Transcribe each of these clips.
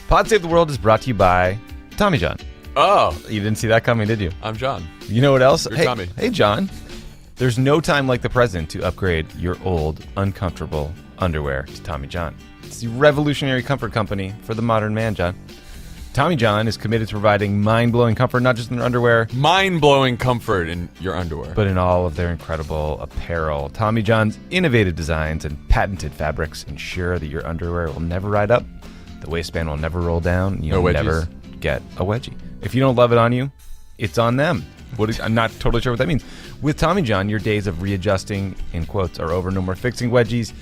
Pod Save the World is brought to you by Tommy John. Oh. You didn't see that coming, did you? I'm John. You know what else? You're hey, Tommy. Hey, John. There's no time like the present to upgrade your old, uncomfortable underwear to Tommy John. It's the revolutionary comfort company for the modern man, John. Tommy John is committed to providing mind-blowing comfort, not just in their underwear, Mind-blowing comfort in your underwear. but in all of their incredible apparel. Tommy John's innovative designs and patented fabrics ensure that your underwear will never ride up, the waistband will never roll down, and you'll never get a wedgie. If you don't love it on you, it's on them. I'm not totally sure what that means. With Tommy John, your days of readjusting, in quotes, are over. No more fixing wedgies.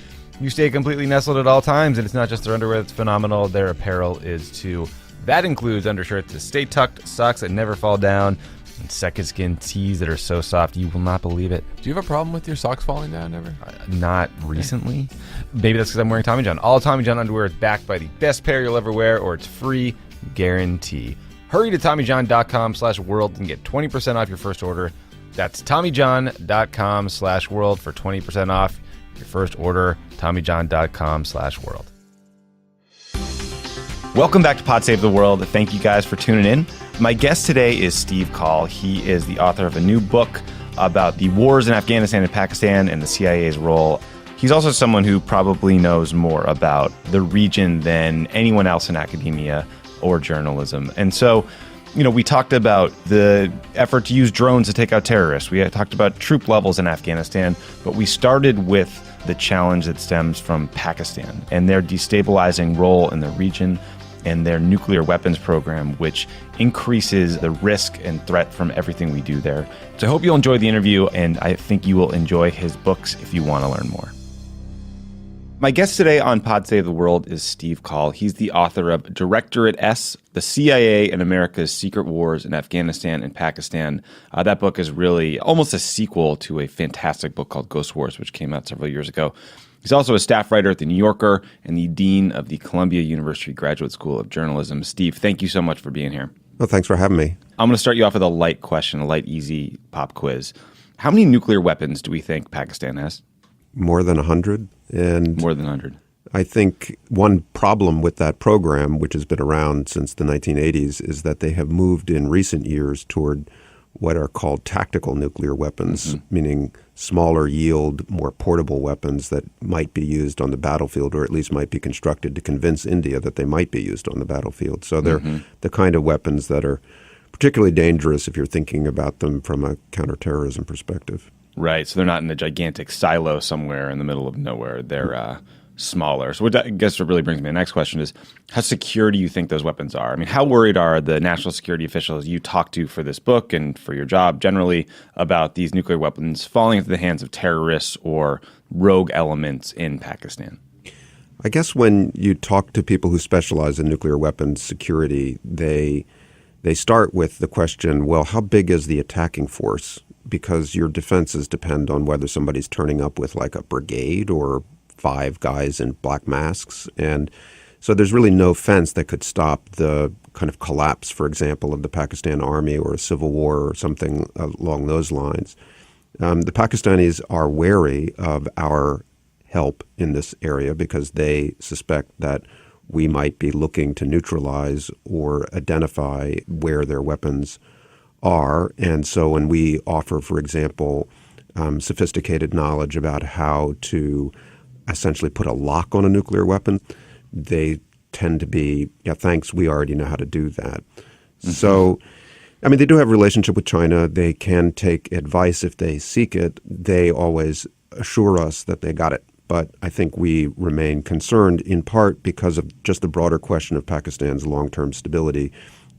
You stay completely nestled at all times, and it's not just their underwear that's phenomenal. Their apparel is too. That includes undershirts that stay tucked, socks that never fall down, and second skin tees that are so soft you will not believe it. Do you have a problem with your socks falling down ever? Not recently. Maybe that's because I'm wearing Tommy John. All Tommy John underwear is backed by the best pair you'll ever wear, or it's free guarantee. Hurry to TommyJohn.com/world and get 20% off your first order. That's TommyJohn.com/world for 20% off your first order. TommyJohn.com/world. Welcome back to Pod Save the World. Thank you guys for tuning in. My guest today is Steve Call. He is the author of a new book about the wars in Afghanistan and Pakistan and the CIA's role. He's also someone who probably knows more about the region than anyone else in academia or journalism. And so, we talked about the effort to use drones to take out terrorists. We had talked about troop levels in Afghanistan, but we started with the challenge that stems from Pakistan and their destabilizing role in the region and their nuclear weapons program, which increases the risk and threat from everything we do there. So I hope you'll enjoy the interview, and I think you will enjoy his books if you want to learn more. My guest today on Pod Save the World is Steve Call. He's the author of Directorate S, The CIA and America's Secret Wars in Afghanistan and Pakistan. That book is really almost a sequel to a fantastic book called Ghost Wars, which came out several years ago. He's also a staff writer at The New Yorker and the dean of the Columbia University Graduate School of Journalism. Steve, thank you so much for being here. Well, thanks for having me. I'm going to start you off with a light question, a light, easy pop quiz. How many nuclear weapons do we think Pakistan has? More than 100. And more than 100. I think one problem with that program, which has been around since the 1980s, is that they have moved in recent years toward what are called tactical nuclear weapons, meaning smaller yield, more portable weapons that might be used on the battlefield, or at least might be constructed to convince India that they might be used on the battlefield. So they're the kind of weapons that are particularly dangerous if you're thinking about them from a counterterrorism perspective. Right. So they're not in a gigantic silo somewhere in the middle of nowhere. They're smaller. So what I guess what really brings me to the next question is, how secure do you think those weapons are? I mean, how worried are the national security officials you talk to for this book and for your job generally about these nuclear weapons falling into the hands of terrorists or rogue elements in Pakistan? I guess when you talk to people who specialize in nuclear weapons security, they start with the question, well, how big is the attacking force? Because your defenses depend on whether somebody's turning up with like a brigade or 5 guys in black masks. And so there's really no fence that could stop the kind of collapse, for example, of the Pakistan army or a civil war or something along those lines. The Pakistanis are wary of our help in this area because they suspect that we might be looking to neutralize or identify where their weapons are. And so when we offer, for example, sophisticated knowledge about how to essentially put a lock on a nuclear weapon, they tend to be, yeah, thanks, we already know how to do that. So, I mean, they do have a relationship with China. They can take advice if they seek it. They always assure us that they got it. But I think we remain concerned in part because of just the broader question of Pakistan's long-term stability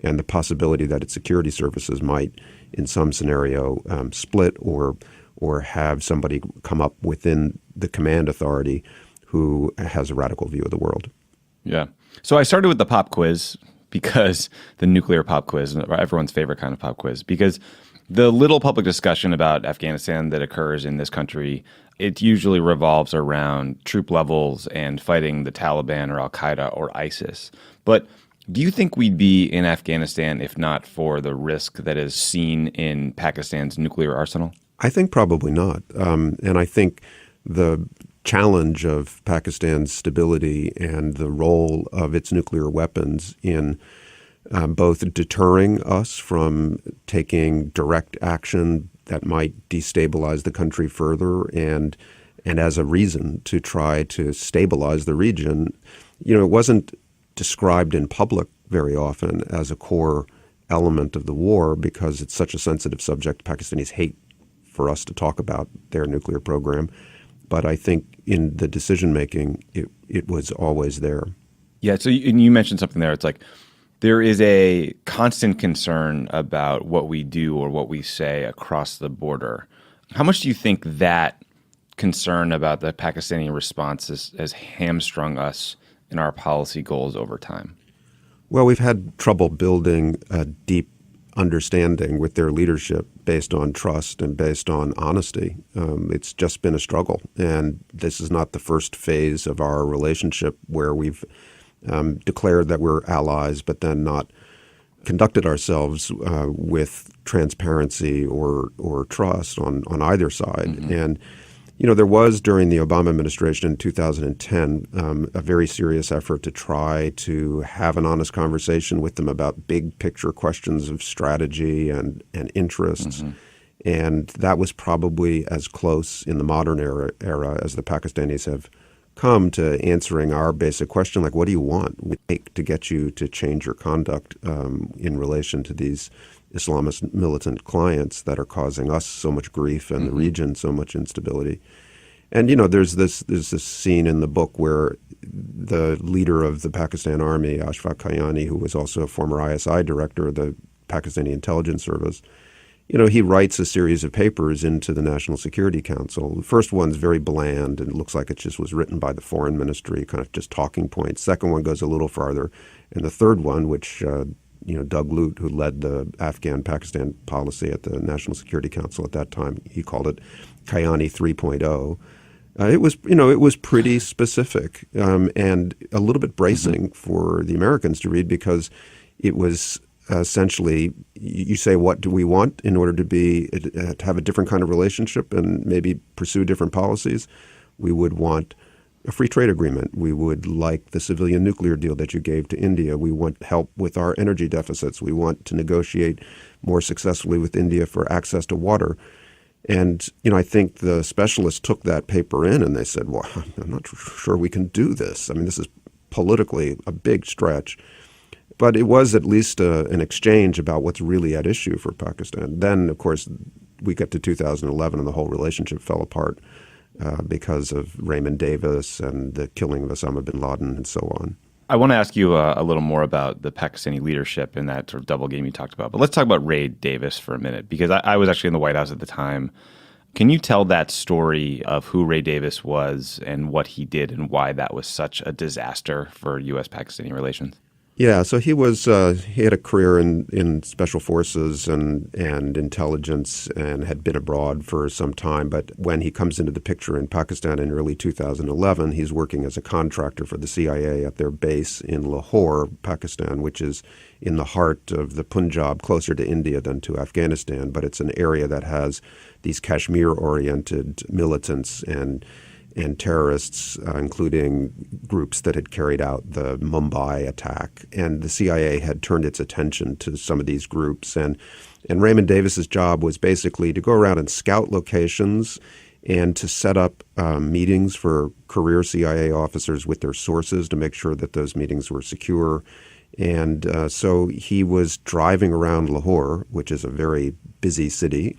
and the possibility that its security services might, in some scenario, split or have somebody come up within the command authority who has a radical view of the world. Yeah. So I started with the pop quiz because the nuclear pop quiz, everyone's favorite kind of pop quiz, because the little public discussion about Afghanistan that occurs in this country, it usually revolves around troop levels and fighting the Taliban or Al-Qaeda or ISIS. But do you think we'd be in Afghanistan if not for the risk that is seen in Pakistan's nuclear arsenal? I think probably not. And I think the challenge of Pakistan's stability and the role of its nuclear weapons in both deterring us from taking direct action that might destabilize the country further and as a reason to try to stabilize the region. It wasn't described in public very often as a core element of the war because it's such a sensitive subject. Pakistanis hate for us to talk about their nuclear program. But I think in the decision-making, it was always there. Yeah, so you mentioned something there. It's like there is a constant concern about what we do or what we say across the border. How much do you think that concern about the Pakistani response has hamstrung us in our policy goals over time? Well, we've had trouble building a deep understanding with their leadership based on trust and based on honesty. It's just been a struggle. And this is not the first phase of our relationship where we've declared that we're allies, but then not conducted ourselves with transparency or trust on either side. Mm-hmm. And there was, during the Obama administration in 2010, a very serious effort to try to have an honest conversation with them about big picture questions of strategy and interests. Mm-hmm. And that was probably as close in the modern era as the Pakistanis have come to answering our basic question, like, what do you want to get you to change your conduct in relation to these Islamist militant clients that are causing us so much grief and mm-hmm. the region so much instability. And, there's this scene in the book where the leader of the Pakistan Army, Ashfaq Kayani, who was also a former ISI director of the Pakistani Intelligence Service, he writes a series of papers into the National Security Council. The first one's very bland and it looks like it just was written by the Foreign Ministry, kind of just talking points. Second one goes a little farther. And the third one, which Doug Lute, who led the Afghan-Pakistan policy at the National Security Council at that time, he called it Kayani 3.0. It was pretty specific and a little bit bracing mm-hmm. for the Americans to read because it was essentially, you say, what do we want in order to have a different kind of relationship and maybe pursue different policies? We would want a free trade agreement. We would like the civilian nuclear deal that you gave to India. We want help with our energy deficits. We want to negotiate more successfully with India for access to water. And, I think the specialists took that paper in and they said, well, I'm not sure we can do this. I mean, this is politically a big stretch. But it was at least an exchange about what's really at issue for Pakistan. Then, of course, we get to 2011 and the whole relationship fell apart because of Raymond Davis and the killing of Osama bin Laden and so on. I want to ask you a little more about the Pakistani leadership and that sort of double game you talked about. But let's talk about Ray Davis for a minute, because I was actually in the White House at the time. Can you tell that story of who Ray Davis was and what he did and why that was such a disaster for U.S.-Pakistani relations? Yeah, so he had a career in special forces and intelligence and had been abroad for some time. But when he comes into the picture in Pakistan in early 2011, he's working as a contractor for the CIA at their base in Lahore, Pakistan, which is in the heart of the Punjab, closer to India than to Afghanistan. But it's an area that has these Kashmir-oriented militants and terrorists, including groups that had carried out the Mumbai attack. And the CIA had turned its attention to some of these groups. And Raymond Davis's job was basically to go around and scout locations and to set up meetings for career CIA officers with their sources to make sure that those meetings were secure. And so he was driving around Lahore, which is a very busy city,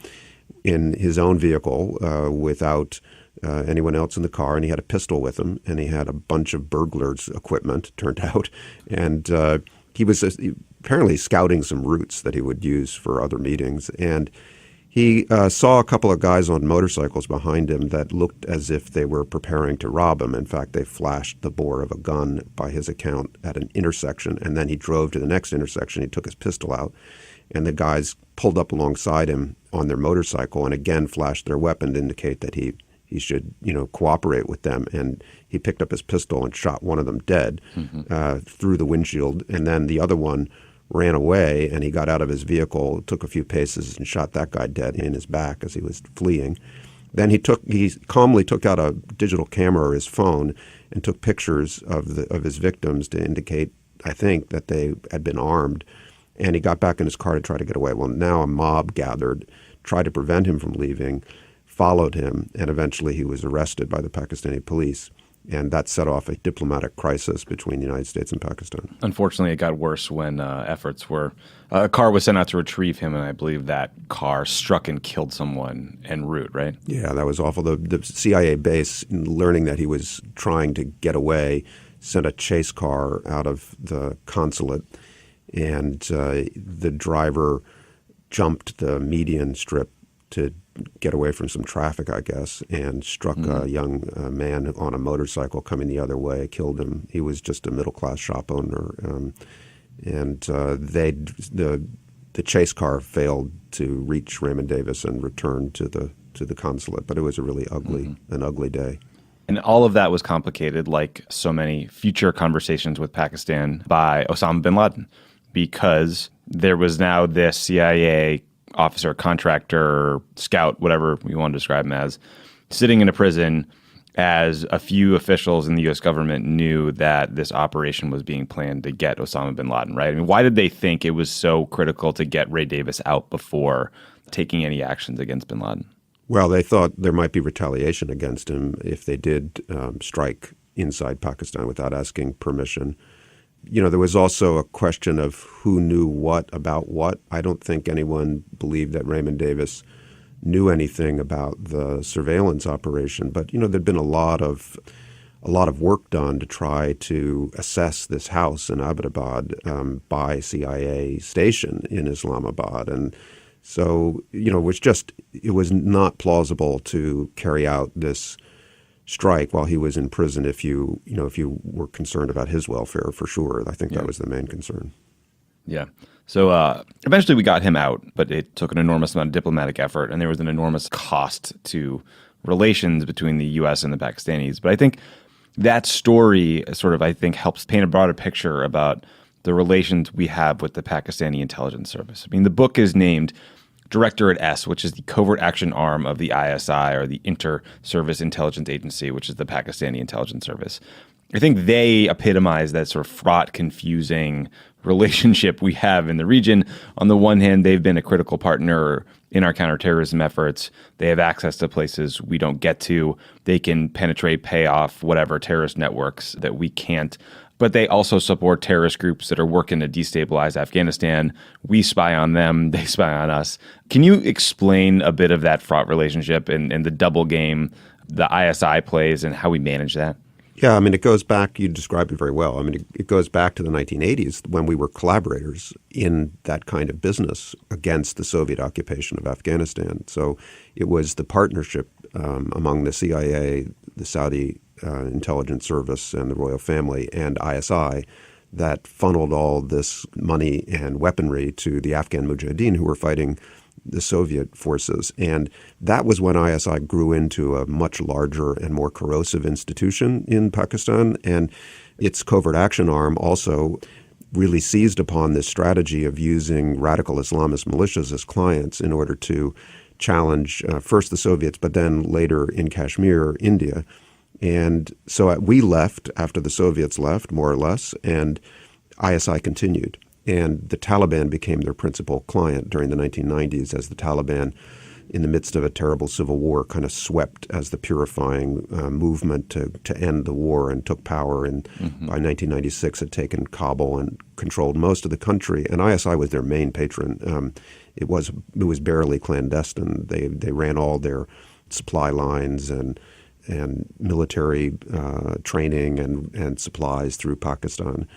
in his own vehicle without anyone else in the car, and he had a pistol with him, and he had a bunch of burglars' equipment, turned out, and he was apparently scouting some routes that he would use for other meetings, and he saw a couple of guys on motorcycles behind him that looked as if they were preparing to rob him. In fact, they flashed the bore of a gun, by his account, at an intersection, and then he drove to the next intersection. He took his pistol out, and the guys pulled up alongside him on their motorcycle and again flashed their weapon to indicate that he should, cooperate with them. And he picked up his pistol and shot one of them dead through the windshield. And then the other one ran away, and he got out of his vehicle, took a few paces, and shot that guy dead in his back as he was fleeing. Then he calmly took out a digital camera or his phone and took pictures of his victims to indicate, I think, that they had been armed. And he got back in his car to try to get away. Well, now a mob gathered, tried to prevent him from leaving, followed him, and eventually he was arrested by the Pakistani police. And that set off a diplomatic crisis between the United States and Pakistan. Unfortunately, it got worse when a car was sent out to retrieve him, and I believe that car struck and killed someone en route, right? Yeah, that was awful. The CIA base, learning that he was trying to get away, sent a chase car out of the consulate, and the driver jumped the median strip to get away from some traffic, I guess, and struck a young man on a motorcycle coming the other way, killed him. He was just a middle-class shop owner. The chase car failed to reach Raymond Davis and return to the consulate. But it was a really an ugly day. And all of that was complicated, like so many future conversations with Pakistan, by Osama bin Laden, because there was now this CIA officer, contractor, scout, whatever you want to describe him as, sitting in a prison as a few officials in the U.S. government knew that this operation was being planned to get Osama bin Laden, right? I mean, why did they think it was so critical to get Ray Davis out before taking any actions against bin Laden? Well, they thought there might be retaliation against him if they did strike inside Pakistan without asking permission. You know, there was also a question of who knew what about what. I don't think anyone believed that Raymond Davis knew anything about the surveillance operation. But, you know, there'd been a lot of work done to try to assess this house in Abbottabad by CIA station in Islamabad. And so, you know, it was not plausible to carry out this strike while he was in prison if you were concerned about his welfare, for sure. I think that was the main concern. Yeah. So eventually we got him out, but it took an enormous amount of diplomatic effort, and there was an enormous cost to relations between the U.S. and the Pakistanis. But I think that story helps paint a broader picture about the relations we have with the Pakistani intelligence service. I mean, the book is named Directorate S, which is the covert action arm of the ISI, or the Inter-Service Intelligence Agency, which is the Pakistani intelligence service. I think they epitomize that sort of fraught, confusing relationship we have in the region. On the one hand, they've been a critical partner in our counterterrorism efforts. They have access to places we don't get to. They can penetrate, pay off whatever terrorist networks that we can't. But they also support terrorist groups that are working to destabilize Afghanistan. We spy on them, they spy on us. Can you explain a bit of that fraught relationship and the double game the ISI plays and how we manage that? Yeah, I mean, it goes back, you described it very well. I mean, it goes back to the 1980s when we were collaborators in that kind of business against the Soviet occupation of Afghanistan. So it was the partnership among the CIA, the Saudi intelligence service, and the royal family, and ISI that funneled all this money and weaponry to the Afghan Mujahideen who were fighting the Soviet forces. And that was when ISI grew into a much larger and more corrosive institution in Pakistan. And its covert action arm also really seized upon this strategy of using radical Islamist militias as clients in order to challenge first the Soviets, but then later in Kashmir, India. And so we left after the Soviets left, more or less, and ISI continued. And the Taliban became their principal client during the 1990s as the Taliban, in the midst of a terrible civil war, kind of swept as the purifying movement to end the war and took power. And by 1996 had taken Kabul and controlled most of the country. And ISI was their main patron. It was barely clandestine. They ran all their supply lines and military training and supplies through Pakistan.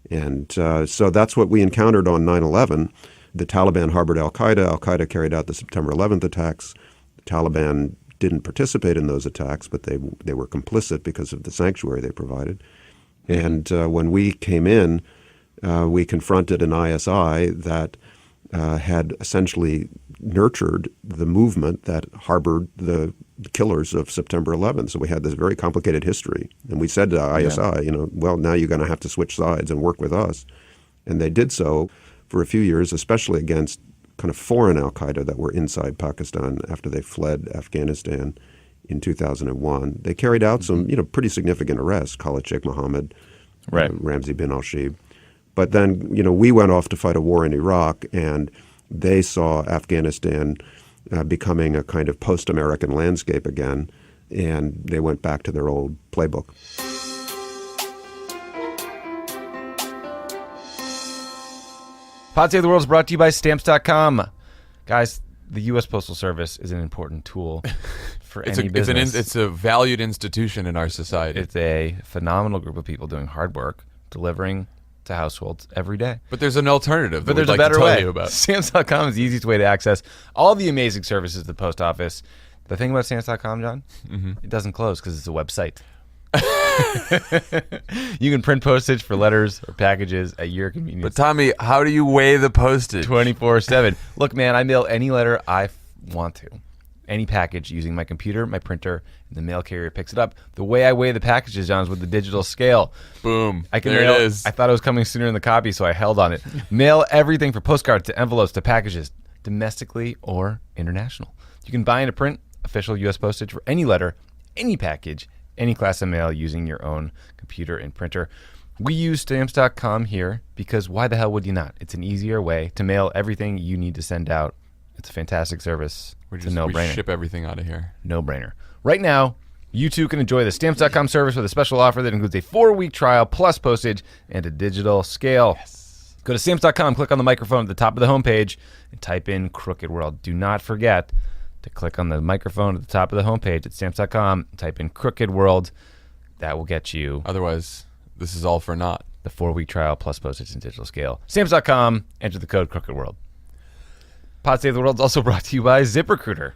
And so that's what we encountered on 9/11. The Taliban harbored al-Qaeda. Al-Qaeda carried out the September 11th attacks. The Taliban didn't participate in those attacks, but they were complicit because of the sanctuary they provided. And when we came in, we confronted an ISI that had essentially nurtured the movement that harbored the killers of September 11th. So we had this very complicated history. And we said to ISI, well, now you're going to have to switch sides and work with us. And they did so for a few years, especially against kind of foreign al-Qaeda that were inside Pakistan after they fled Afghanistan in 2001. They carried out some, pretty significant arrests, Khalid Sheikh Mohammed, Ramzi bin al-Shibh. But then, we went off to fight a war in Iraq, and they saw Afghanistan becoming a kind of post-American landscape again, and they went back to their old playbook. Pod Save the World is brought to you by Stamps.com. Guys, the U.S. Postal Service is an important tool for any business. It's a valued institution in our society. It's a phenomenal group of people doing hard work, delivering to households every day. But there's an alternative But that there's we'd a like better to tell way. you about. Stamps.com is the easiest way to access all the amazing services of the post office. The thing about Stamps.com, John, it doesn't close because it's a website. You can print postage for letters or packages at your convenience. But Tommy, how do you weigh the postage? 24/7. Look, man, I mail any letter I want to. Any package using my computer, my printer, and the mail carrier picks it up. The way I weigh the packages, John, is with the digital scale. Boom. I can there mail, it is. I thought it was coming sooner in the copy, so I held on it. Mail everything from postcards to envelopes to packages, domestically or international. You can buy and print official U.S. postage for any letter, any package, any class of mail using your own computer and printer. We use Stamps.com here because why the hell would you not? It's an easier way to mail everything you need to send out. It's a fantastic service. It's a no-brainer. We ship everything out of here. No-brainer. Right now, you too can enjoy the Stamps.com service with a special offer that includes a 4-week trial plus postage and a digital scale. Yes. Go to Stamps.com, click on the microphone at the top of the homepage, and type in Crooked World. Do not forget to click on the microphone at the top of the homepage at Stamps.com, type in Crooked World. That will get you Otherwise, this is all for naught. the 4-week trial plus postage and digital scale. Stamps.com, enter the code Crooked World. Pod Save the World is also brought to you by ZipRecruiter.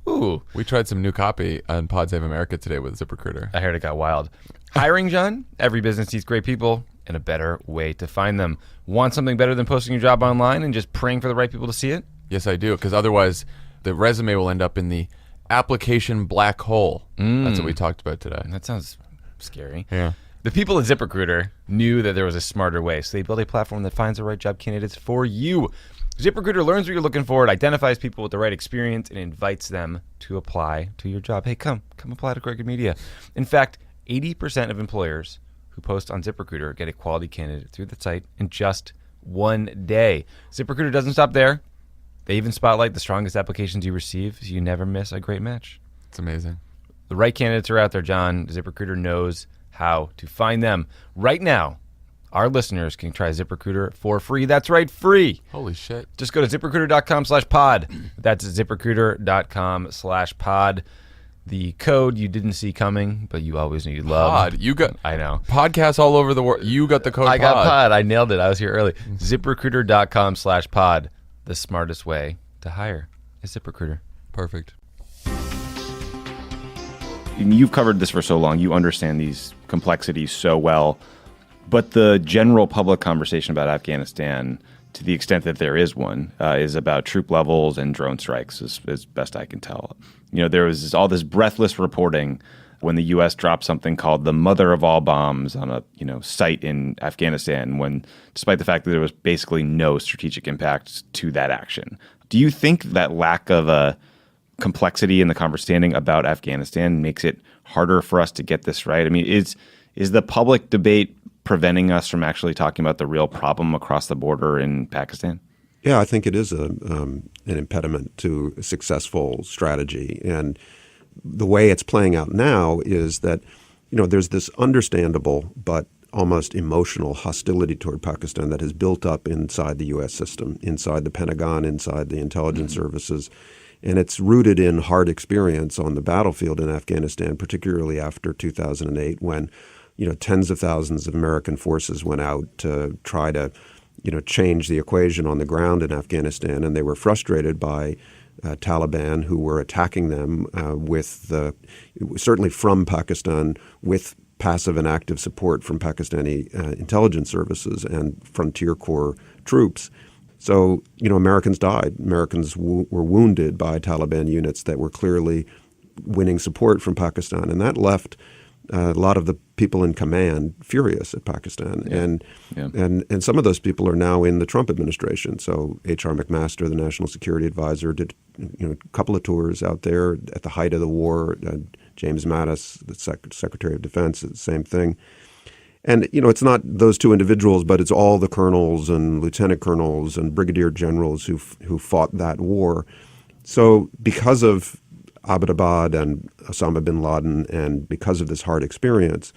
Ooh. We tried some new copy on Pod Save America today with ZipRecruiter. I heard it got wild. Hiring, John? Every business needs great people and a better way to find them. Want something better than posting your job online and just praying for the right people to see it? Yes, I do, because otherwise the resume will end up in the application black hole. That's what we talked about today. That sounds scary. Yeah. The people at ZipRecruiter knew that there was a smarter way, so they built a platform that finds the right job candidates for you. ZipRecruiter learns what you're looking for, it identifies people with the right experience, and invites them to apply to your job. Hey, come apply to Crooked Media. In fact, 80% of employers who post on ZipRecruiter get a quality candidate through the site in just one day. ZipRecruiter doesn't stop there. They even spotlight the strongest applications you receive, so you never miss a great match. It's amazing. The right candidates are out there, John. ZipRecruiter knows how to find them. Right now, our listeners can try ZipRecruiter for free. That's right, free. Holy shit. Just go to ZipRecruiter.com/pod. That's ZipRecruiter.com/pod. The code you didn't see coming, but you always knew you loved. Pod. You got I know. podcasts all over the world. You got the code I got pod. pod. I nailed it. I was here early. ZipRecruiter.com/pod. The smartest way to hire is ZipRecruiter. Perfect. You've covered this for so long. You understand these complexities so well. But the general public conversation about Afghanistan, to the extent that there is one, is about troop levels and drone strikes, as best I can tell. There was all this breathless reporting when the U.S. dropped something called the mother of all bombs on a site in Afghanistan, when, despite the fact that there was basically no strategic impact to that action. Do you think that lack of a complexity in the understanding about Afghanistan makes it harder for us to get this right? I mean, is the public debate preventing us from actually talking about the real problem across the border in Pakistan? Yeah, I think it is an impediment to a successful strategy. And the way it's playing out now is that, there's this understandable but almost emotional hostility toward Pakistan that has built up inside the U.S. system, inside the Pentagon, inside the intelligence services. And it's rooted in hard experience on the battlefield in Afghanistan, particularly after 2008, when tens of thousands of American forces went out to try to change the equation on the ground in Afghanistan, and they were frustrated by Taliban, who were attacking them certainly from Pakistan, with passive and active support from Pakistani intelligence services and frontier corps troops. So, Americans died. Americans were wounded by Taliban units that were clearly winning support from Pakistan, and that left a lot of the people in command furious at Pakistan. And some of those people are now in the Trump administration. So H.R. McMaster, the National Security Advisor, did a couple of tours out there at the height of the war. James Mattis, the Secretary of Defense, the same thing. And, it's not those two individuals, but it's all the colonels and lieutenant colonels and brigadier generals who fought that war. So because of Abbottabad and Osama bin Laden, and because of this hard experience,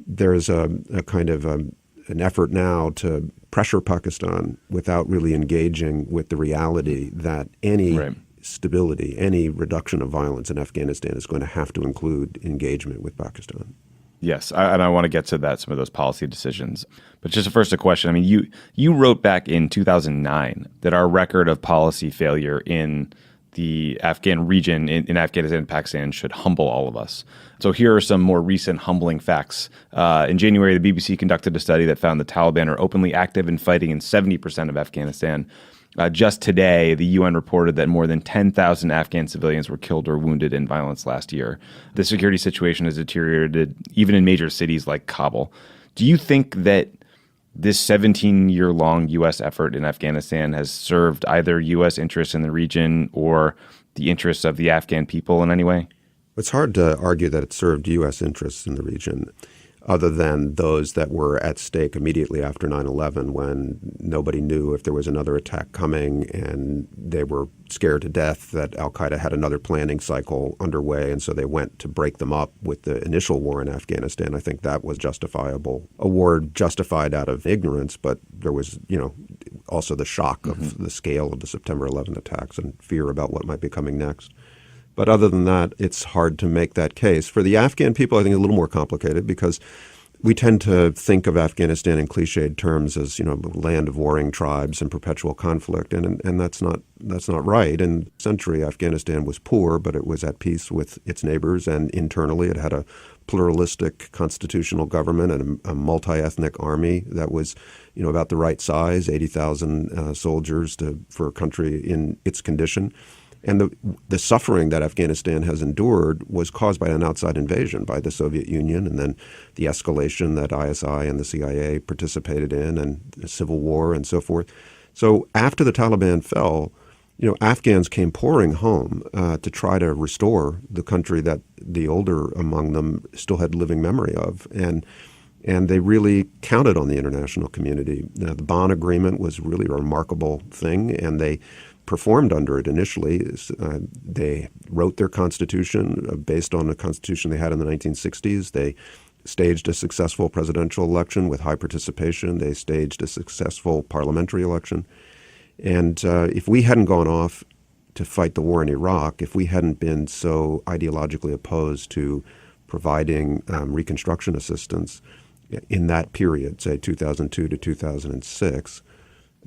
there's a kind of an effort now to pressure Pakistan without really engaging with the reality that any stability, any reduction of violence in Afghanistan is going to have to include engagement with Pakistan. Yes, and I want to get to that, some of those policy decisions. But just first a question. I mean, you wrote back in 2009 that our record of policy failure in the Afghan region in Afghanistan and Pakistan should humble all of us. So here are some more recent humbling facts. In January, the BBC conducted a study that found the Taliban are openly active in fighting in 70% of Afghanistan. Just today, the UN reported that more than 10,000 Afghan civilians were killed or wounded in violence last year. The security situation has deteriorated even in major cities like Kabul. Do you think that this 17-year-long U.S. effort in Afghanistan has served either U.S. interests in the region or the interests of the Afghan people in any way? It's hard to argue that it served U.S. interests in the region, other than those that were at stake immediately after 9/11, when nobody knew if there was another attack coming, and they were scared to death that al-Qaeda had another planning cycle underway, and so they went to break them up with the initial war in Afghanistan. I think that was justifiable. A war justified out of ignorance, but there was, also the shock of the scale of the September 11th attacks and fear about what might be coming next. But other than that, it's hard to make that case. For the Afghan people, I think it's a little more complicated, because we tend to think of Afghanistan in cliched terms as, land of warring tribes and perpetual conflict, and that's not right. In the century, Afghanistan was poor, but it was at peace with its neighbors, and internally it had a pluralistic constitutional government and a multi-ethnic army that was, about the right size, 80,000 soldiers for a country in its condition. And the suffering that Afghanistan has endured was caused by an outside invasion by the Soviet Union, and then the escalation that ISI and the CIA participated in, and the civil war and so forth. So after the Taliban fell, Afghans came pouring home to try to restore the country that the older among them still had living memory of. And they really counted on the international community. The Bonn Agreement was really a remarkable thing, and they performed under it initially. They wrote their constitution based on the constitution they had in the 1960s. They staged a successful presidential election with high participation. They staged a successful parliamentary election. And if we hadn't gone off to fight the war in Iraq, if we hadn't been so ideologically opposed to providing reconstruction assistance in that period, say 2002 to 2006,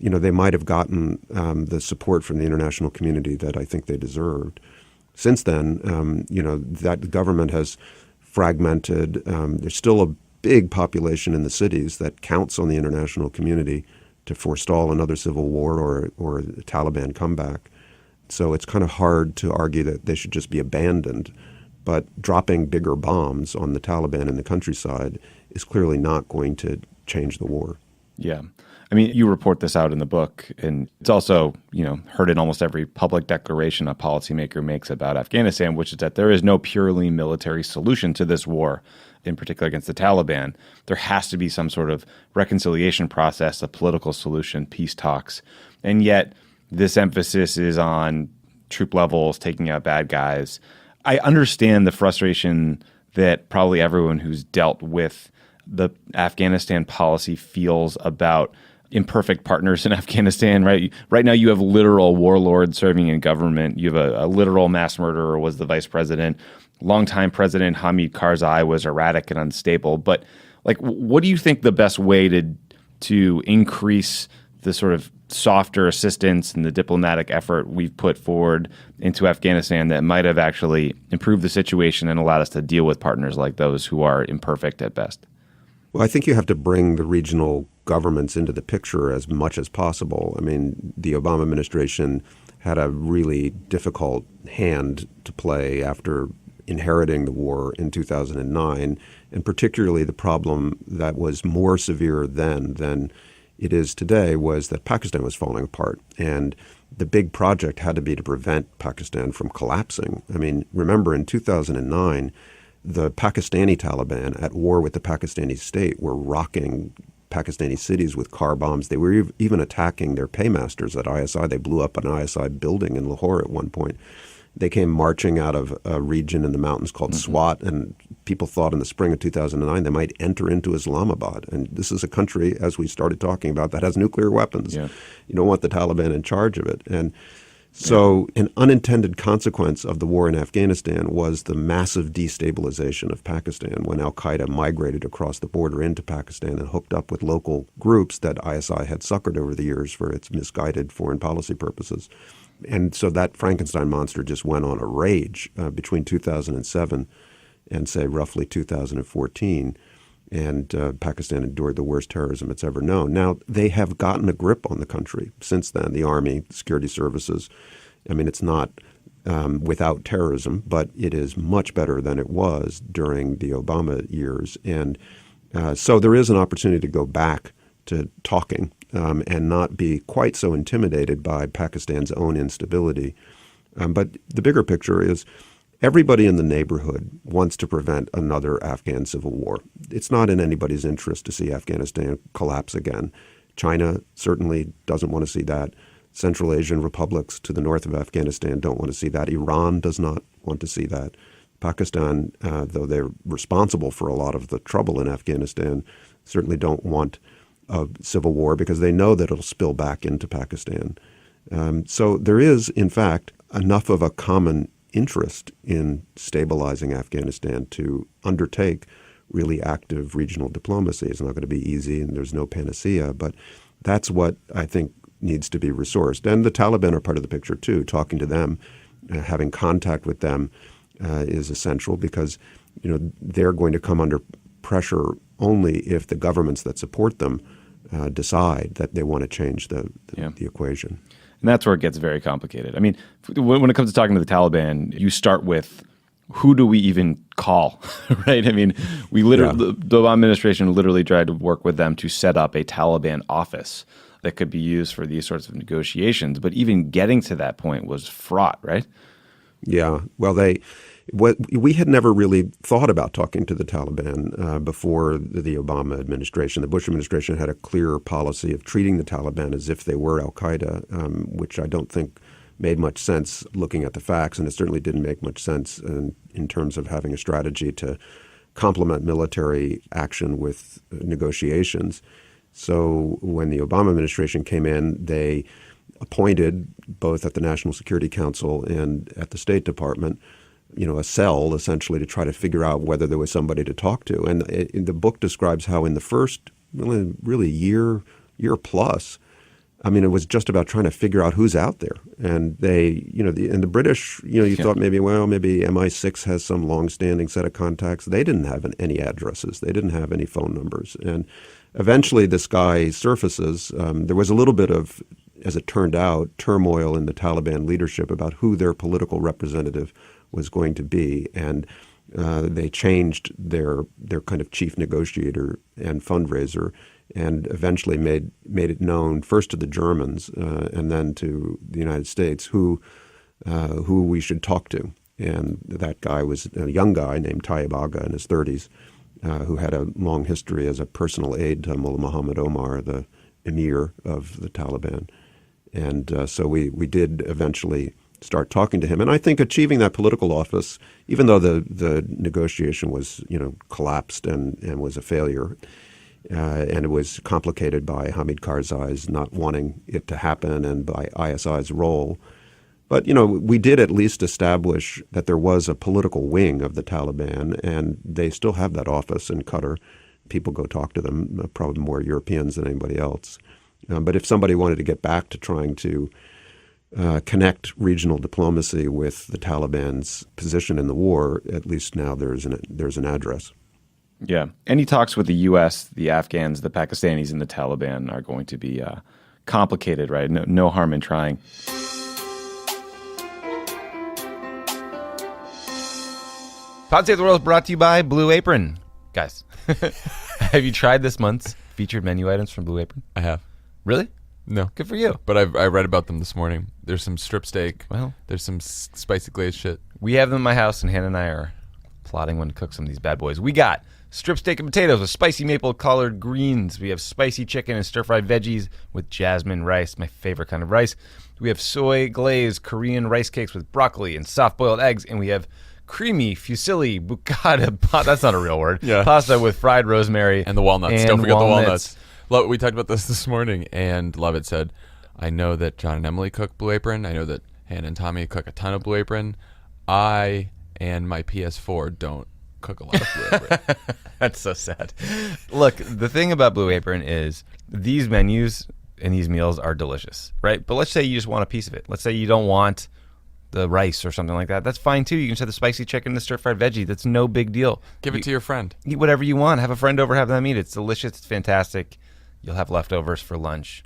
they might have gotten the support from the international community that I think they deserved. Since then, that government has fragmented. There's still a big population in the cities that counts on the international community to forestall another civil war or the Taliban comeback. So it's kind of hard to argue that they should just be abandoned. But dropping bigger bombs on the Taliban in the countryside is clearly not going to change the war. Yeah. I mean, you report this out in the book, and it's also, heard in almost every public declaration a policymaker makes about Afghanistan, which is that there is no purely military solution to this war, in particular against the Taliban. There has to be some sort of reconciliation process, a political solution, peace talks. And yet this emphasis is on troop levels, taking out bad guys. I understand the frustration that probably everyone who's dealt with the Afghanistan policy feels about imperfect partners in Afghanistan, right? Right now you have literal warlords serving in government. You have a literal mass murderer was the vice president. Longtime President Hamid Karzai was erratic and unstable. But what do you think the best way to increase the sort of softer assistance and the diplomatic effort we've put forward into Afghanistan that might have actually improved the situation and allowed us to deal with partners like those who are imperfect at best? Well, I think you have to bring the regional governments into the picture as much as possible. I mean, the Obama administration had a really difficult hand to play after inheriting the war in 2009, and particularly the problem that was more severe then than it is today was that Pakistan was falling apart. And the big project had to be to prevent Pakistan from collapsing. I mean, remember in 2009, the Pakistani Taliban at war with the Pakistani state were rocking Pakistani cities with car bombs. They were even attacking their paymasters at ISI. They blew up an ISI building in Lahore at one point. They came marching out of a region in the mountains called Swat, and people thought in the spring of 2009 they might enter into Islamabad. And this is a country, as we started talking about, that has nuclear weapons. Yeah. You don't want the Taliban in charge of it. And so an unintended consequence of the war in Afghanistan was the massive destabilization of Pakistan when al-Qaeda migrated across the border into Pakistan and hooked up with local groups that ISI had succored over the years for its misguided foreign policy purposes. And so that Frankenstein monster just went on a rage between 2007 and, say, roughly 2014. And Pakistan endured the worst terrorism it's ever known. Now, they have gotten a grip on the country since then, the army, security services. I mean, it's not without terrorism, but it is much better than it was during the Obama years. And so there is an opportunity to go back to talking and not be quite so intimidated by Pakistan's own instability. But the bigger picture is everybody in the neighborhood wants to prevent another Afghan civil war. It's not in anybody's interest to see Afghanistan collapse again. China certainly doesn't want to see that. Central Asian republics to the north of Afghanistan don't want to see that. Iran does not want to see that. Pakistan, though they're responsible for a lot of the trouble in Afghanistan, certainly don't want a civil war because they know that it'll spill back into Pakistan. So there is, in fact, enough of a common interest in stabilizing Afghanistan to undertake really active regional diplomacy. It's not going to be easy and there's no panacea, but that's what I think needs to be resourced. And the Taliban are part of the picture too. Talking to them, having contact with them is essential because they're going to come under pressure only if the governments that support them decide that they want to change the equation. And that's where it gets very complicated. I mean, when it comes to talking to the Taliban, you start with who do we even call, right? I mean, the Obama administration literally tried to work with them to set up a Taliban office that could be used for these sorts of negotiations. But even getting to that point was fraught, right? Yeah. Well, we had never really thought about talking to the Taliban before the Obama administration. The Bush administration had a clear policy of treating the Taliban as if they were al-Qaeda, which I don't think made much sense looking at the facts, and it certainly didn't make much sense in terms of having a strategy to complement military action with negotiations. So when the Obama administration came in, they appointed, both at the National Security Council and at the State Department, a cell essentially to try to figure out whether there was somebody to talk to. And the book describes how in the first really year plus, I mean, it was just about trying to figure out who's out there. And and the British, you thought maybe MI6 has some longstanding set of contacts. They didn't have any addresses. They didn't have any phone numbers. And eventually this guy surfaces. There was a little bit of, as it turned out, turmoil in the Taliban leadership about who their political representative was going to be. And they changed their kind of chief negotiator and fundraiser, and eventually made it known first to the Germans and then to the United States who we should talk to. And that guy was a young guy named Tayyib Agha in his 30s who had a long history as a personal aide to Mullah Muhammad Omar, the emir of the Taliban. And so we did eventually start talking to him. And I think achieving that political office, even though the negotiation was collapsed and was a failure, and it was complicated by Hamid Karzai's not wanting it to happen and by ISI's role. But, we did at least establish that there was a political wing of the Taliban, and they still have that office in Qatar. People go talk to them, probably more Europeans than anybody else. But if somebody wanted to get back to trying to connect regional diplomacy with the Taliban's position in the war, at least now there's an address. Yeah. Any talks with the U.S., the Afghans, the Pakistanis, and the Taliban are going to be complicated, right? No harm in trying. Pod Save the World is brought to you by Blue Apron. Guys, have you tried this month's featured menu items from Blue Apron? I have. Really? No. Good for you. But I read about them this morning. There's some strip steak. Well, there's some spicy glazed shit. We have them in my house, and Hannah and I are plotting when to cook some of these bad boys. We got strip steak and potatoes with spicy maple collard greens. We have spicy chicken and stir-fried veggies with jasmine rice, my favorite kind of rice. We have soy glazed Korean rice cakes with broccoli and soft-boiled eggs, and we have creamy fusilli bucata, that's not a real word, pasta with fried rosemary. And the walnuts. Don't forget the walnuts. We talked about this morning, and Lovett said, I know that John and Emily cook Blue Apron. I know that Hannah and Tommy cook a ton of Blue Apron. I and my PS4 don't cook a lot of Blue Apron. That's so sad. Look, the thing about Blue Apron is these menus and these meals are delicious, right? But let's say you just want a piece of it. Let's say you don't want the rice or something like that. That's fine too. You can just have the spicy chicken and the stir-fried veggie. That's no big deal. Give it to your friend. Eat whatever you want. Have a friend over, have them eat it. It's delicious. It's fantastic. You'll have leftovers for lunch.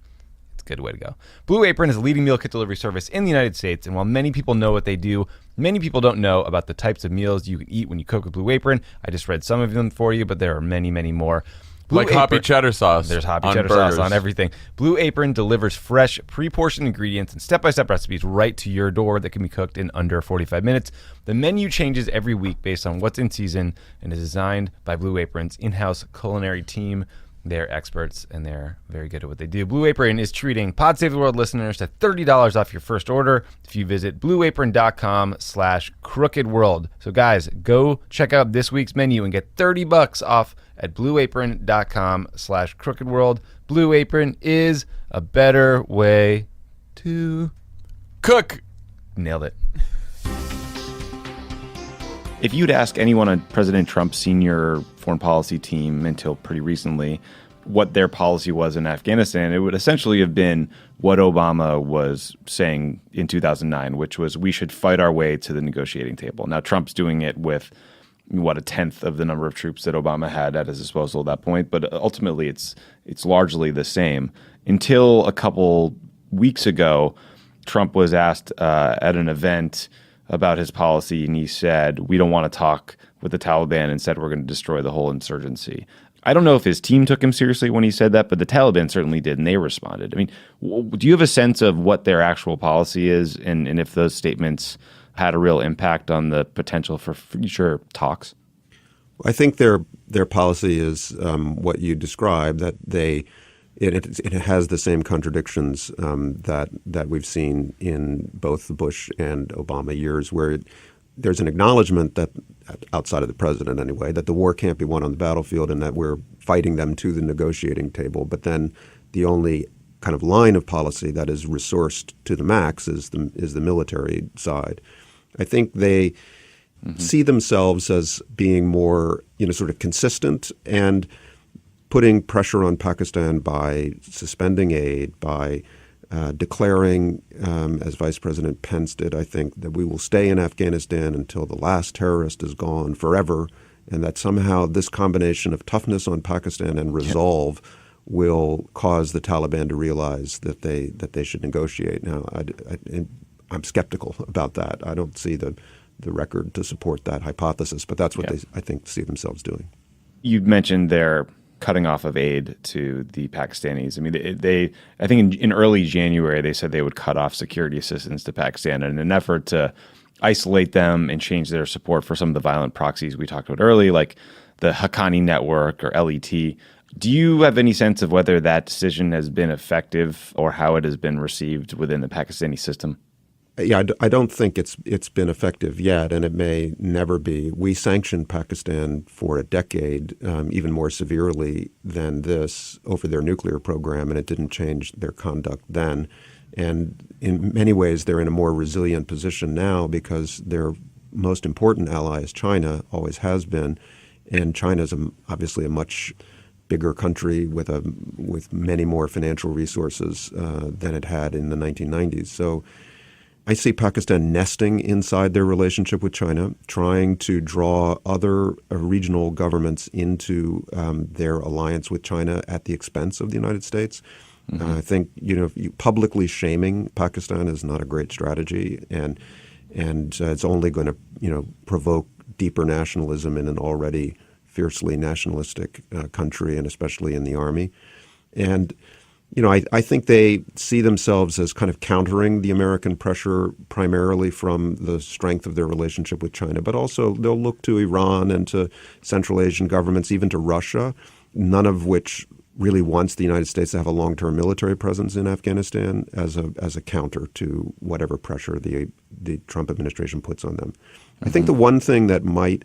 It's a good way to go. Blue Apron is a leading meal kit delivery service in the United States, and while many people know what they do, many people don't know about the types of meals you can eat when you cook with Blue Apron. I just read some of them for you, but there are many, many more. Like hoppy cheddar sauce. There's hoppy cheddar sauce on everything. Blue Apron delivers fresh, pre-portioned ingredients and step-by-step recipes right to your door that can be cooked in under 45 minutes. The menu changes every week based on what's in season and is designed by Blue Apron's in-house culinary team. They're experts, and they're very good at what they do. Blue Apron is treating Pod Save the World listeners to $30 off your first order if you visit blueapron.com/crookedworld. So, guys, go check out this week's menu and get $30 off at blueapron.com/crookedworld. Blue Apron is a better way to cook. Nailed it. If you'd ask anyone on President Trump's senior foreign policy team until pretty recently what their policy was in Afghanistan, it would essentially have been what Obama was saying in 2009, which was we should fight our way to the negotiating table. Now, Trump's doing it with, a tenth of the number of troops that Obama had at his disposal at that point, but ultimately it's largely the same. Until a couple weeks ago, Trump was asked at an event about his policy, and he said, we don't want to talk with the Taliban. Instead, we're going to destroy the whole insurgency. I don't know if his team took him seriously when he said that, but the Taliban certainly did, and they responded. I mean, do you have a sense of what their actual policy is, and if those statements had a real impact on the potential for future talks? I think their policy is what you described, that it has the same contradictions that we've seen in both the Bush and Obama years, where there's an acknowledgement that, outside of the president anyway, that the war can't be won on the battlefield and that we're fighting them to the negotiating table. But then the only kind of line of policy that is resourced to the max is the military side. I think they see themselves as being more, sort of consistent and putting pressure on Pakistan by suspending aid, by declaring, as Vice President Pence did, I think, that we will stay in Afghanistan until the last terrorist is gone forever, and that somehow this combination of toughness on Pakistan and resolve will cause the Taliban to realize that they should negotiate. Now, I'm skeptical about that. I don't see the record to support that hypothesis, but that's what they, I think, see themselves doing. You mentioned their cutting off of aid to the Pakistanis. I mean, I think in early January, they said they would cut off security assistance to Pakistan in an effort to isolate them and change their support for some of the violent proxies we talked about early, like the Haqqani Network or LET. Do you have any sense of whether that decision has been effective or how it has been received within the Pakistani system? Yeah, I don't think it's been effective yet, and it may never be. We sanctioned Pakistan for a decade, even more severely than this, over their nuclear program, and it didn't change their conduct then. And in many ways, they're in a more resilient position now because their most important ally is China, always has been, and China is obviously a much bigger country with many more financial resources than it had in the 1990s. So I see Pakistan nesting inside their relationship with China, trying to draw other regional governments into their alliance with China at the expense of the United States. I think publicly shaming Pakistan is not a great strategy, and it's only going to provoke deeper nationalism in an already fiercely nationalistic country, and especially in the army. And I think they see themselves as kind of countering the American pressure primarily from the strength of their relationship with China, but also they'll look to Iran and to Central Asian governments, even to Russia, none of which really wants the United States to have a long-term military presence in Afghanistan as a counter to whatever pressure the Trump administration puts on them. I think the one thing that might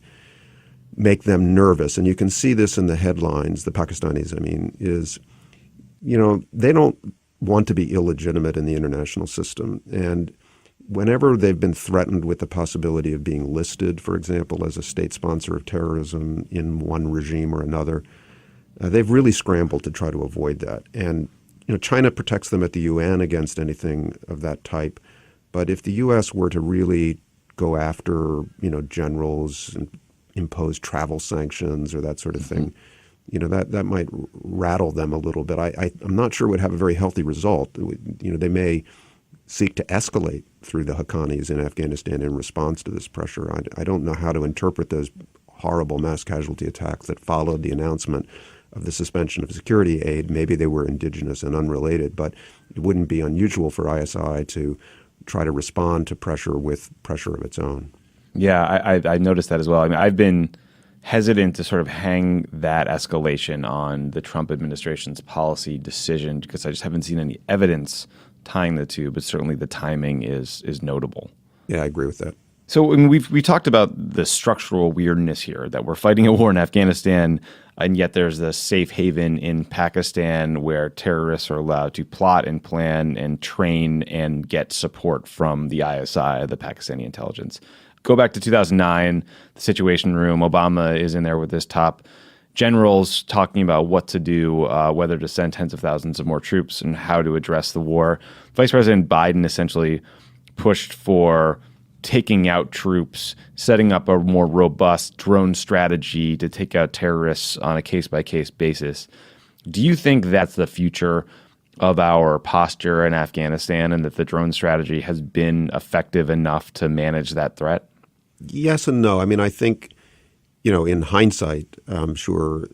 make them nervous, and you can see this in the headlines, the Pakistanis, is they don't want to be illegitimate in the international system. And whenever they've been threatened with the possibility of being listed, for example, as a state sponsor of terrorism in one regime or another, they've really scrambled to try to avoid that. And China protects them at the UN against anything of that type. But if the U.S. were to really go after generals and impose travel sanctions or that sort of thing, that might rattle them a little bit. I'm not sure it would have a very healthy result. They may seek to escalate through the Haqqanis in Afghanistan in response to this pressure. I don't know how to interpret those horrible mass casualty attacks that followed the announcement of the suspension of security aid. Maybe they were indigenous and unrelated, but it wouldn't be unusual for ISI to try to respond to pressure with pressure of its own. Yeah, I noticed that as well. I've been hesitant to sort of hang that escalation on the Trump administration's policy decision because I just haven't seen any evidence tying the two, but certainly the timing is notable. Yeah, I agree with that. So we talked about the structural weirdness here, that we're fighting a war in Afghanistan, and yet there's this safe haven in Pakistan where terrorists are allowed to plot and plan and train and get support from the ISI, the Pakistani intelligence. Go back to 2009, the Situation Room. Obama is in there with his top generals talking about what to do, whether to send tens of thousands of more troops and how to address the war. Vice President Biden essentially pushed for taking out troops, setting up a more robust drone strategy to take out terrorists on a case-by-case basis. Do you think that's the future of our posture in Afghanistan and that the drone strategy has been effective enough to manage that threat? Yes and no. I think, in hindsight, I'm sure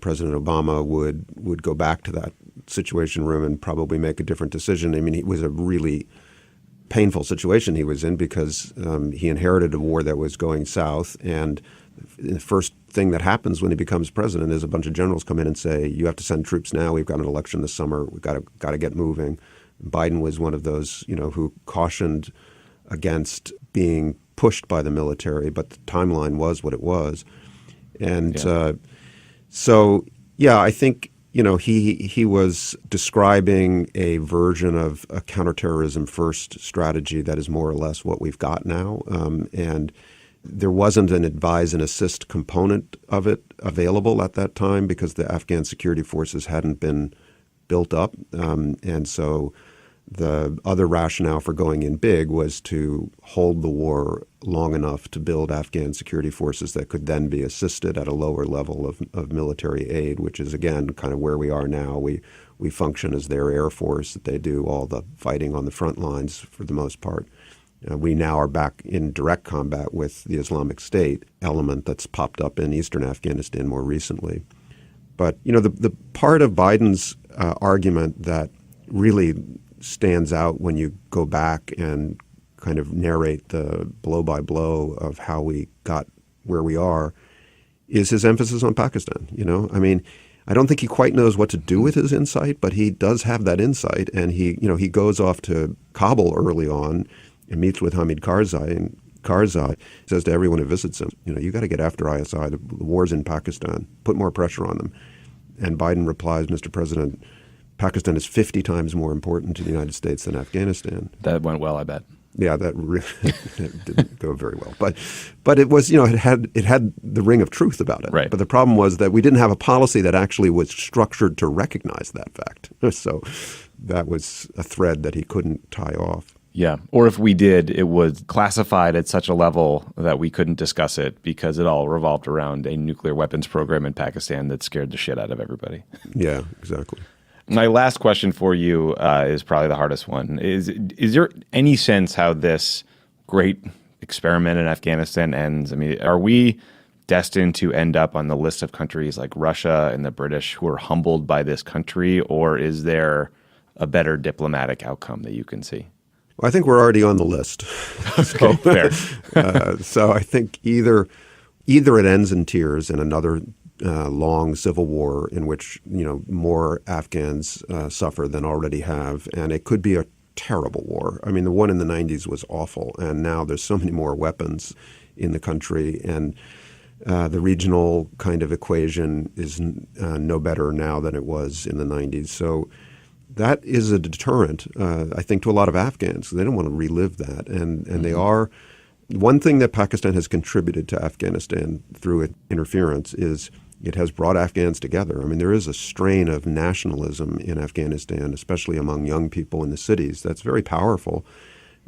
President Obama would go back to that Situation Room and probably make a different decision. It was a really painful situation he was in because he inherited a war that was going south, and the first thing that happens when he becomes president is a bunch of generals come in and say, you have to send troops now. We've got an election this summer. We've got to get moving. Biden was one of those, who cautioned against being pushed by the military, but the timeline was what it was. And I think, he was describing a version of a counterterrorism first strategy that is more or less what we've got now. And there wasn't an advise and assist component of it available at that time because the Afghan security forces hadn't been built up. And so the other rationale for going in big was to hold the war long enough to build Afghan security forces that could then be assisted at a lower level of military aid, which is, again, kind of where we are now. We function as their air force. They do all the fighting on the front lines for the most part. We now are back in direct combat with the Islamic State element that's popped up in eastern Afghanistan more recently. But, the part of Biden's argument that really stands out when you go back and kind of narrate the blow by blow of how we got where we are is his emphasis on Pakistan. I don't think he quite knows what to do with his insight, but he does have that insight. And he goes off to Kabul early on and meets with Hamid Karzai, and Karzai says to everyone who visits him, you got to get after ISI. The war's in Pakistan. Put more pressure on them. And Biden replies, Mr. President, Pakistan is 50 times more important to the United States than Afghanistan. That went well, I bet. Yeah, that really didn't go very well. But it was, it had the ring of truth about it. Right. But the problem was that we didn't have a policy that actually was structured to recognize that fact. So that was a thread that he couldn't tie off. Yeah. Or if we did, it was classified at such a level that we couldn't discuss it because it all revolved around a nuclear weapons program in Pakistan that scared the shit out of everybody. Yeah, exactly. My last question for you is probably the hardest one. Is there any sense how this great experiment in Afghanistan ends? I mean, are we destined to end up on the list of countries like Russia and the British who are humbled by this country, or is there a better diplomatic outcome that you can see? Well, I think we're already on the list. Okay, fair. So I think either it ends in tears in another long civil war in which more Afghans suffer than already have, and it could be a terrible war. I mean, the one in the 90s was awful, and now there's so many more weapons in the country, and the regional kind of equation is no better now than it was in the 90s. So that is a deterrent, I think, to a lot of Afghans. They don't want to relive that. And they are. One thing that Pakistan has contributed to Afghanistan through interference is it has brought Afghans together. I mean, there is a strain of nationalism in Afghanistan, especially among young people in the cities, that's very powerful.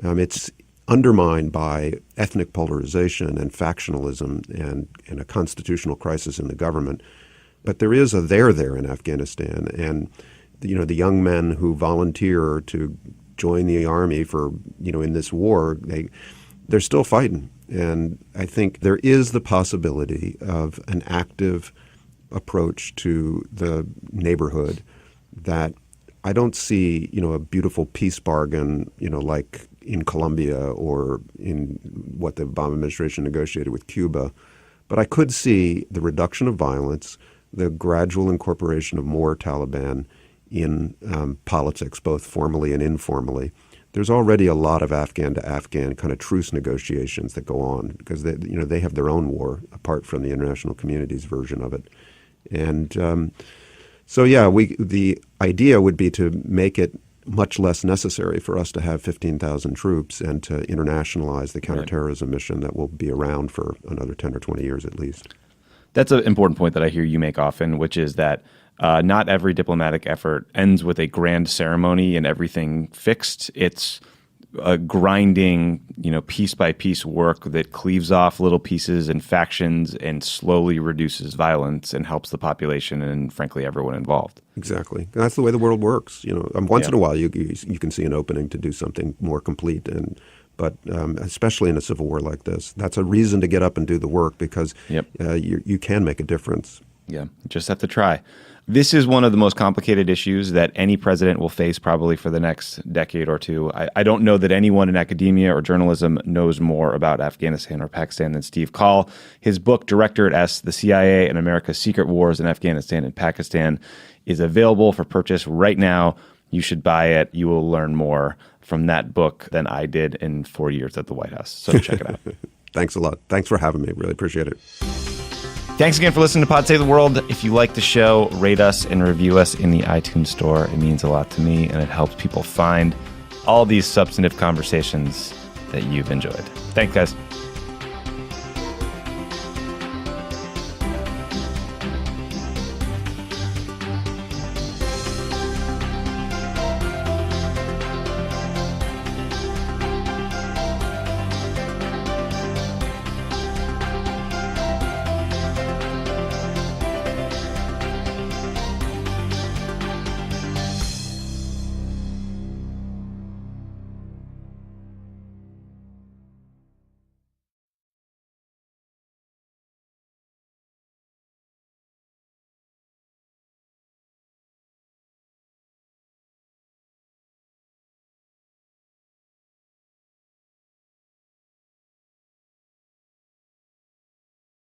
It's undermined by ethnic polarization and factionalism and a constitutional crisis in the government. But there is a there in Afghanistan. And the young men who volunteer to join the army for, in this war, they're still fighting. And I think there is the possibility of an active approach to the neighborhood that I don't see, a beautiful peace bargain, like in Colombia or in what the Obama administration negotiated with Cuba. But I could see the reduction of violence, the gradual incorporation of more Taliban in politics, both formally and informally. There's already a lot of Afghan to Afghan kind of truce negotiations that go on because they have their own war apart from the international community's version of it. And the idea would be to make it much less necessary for us to have 15,000 troops and to internationalize the counterterrorism mission that will be around for another 10 or 20 years at least. That's an important point that I hear you make often, which is that not every diplomatic effort ends with a grand ceremony and everything fixed. It's a grinding, piece by piece work that cleaves off little pieces and factions and slowly reduces violence and helps the population and, frankly, everyone involved. Exactly. That's the way the world works. Once in a while you can see an opening to do something more complete, but especially in a civil war like this, that's a reason to get up and do the work because you can make a difference. Yeah, just have to try. This is one of the most complicated issues that any president will face probably for the next decade or two. I don't know that anyone in academia or journalism knows more about Afghanistan or Pakistan than Steve Call. His book, Directorate S, The CIA and America's Secret Wars in Afghanistan and Pakistan, is available for purchase right now. You should buy it. You will learn more from that book than I did in 4 years at the White House. So check it out. Thanks a lot. Thanks for having me. Really appreciate it. Thanks again for listening to Pod Save the World. If you like the show, rate us and review us in the iTunes store. It means a lot to me, and it helps people find all these substantive conversations that you've enjoyed. Thanks, guys.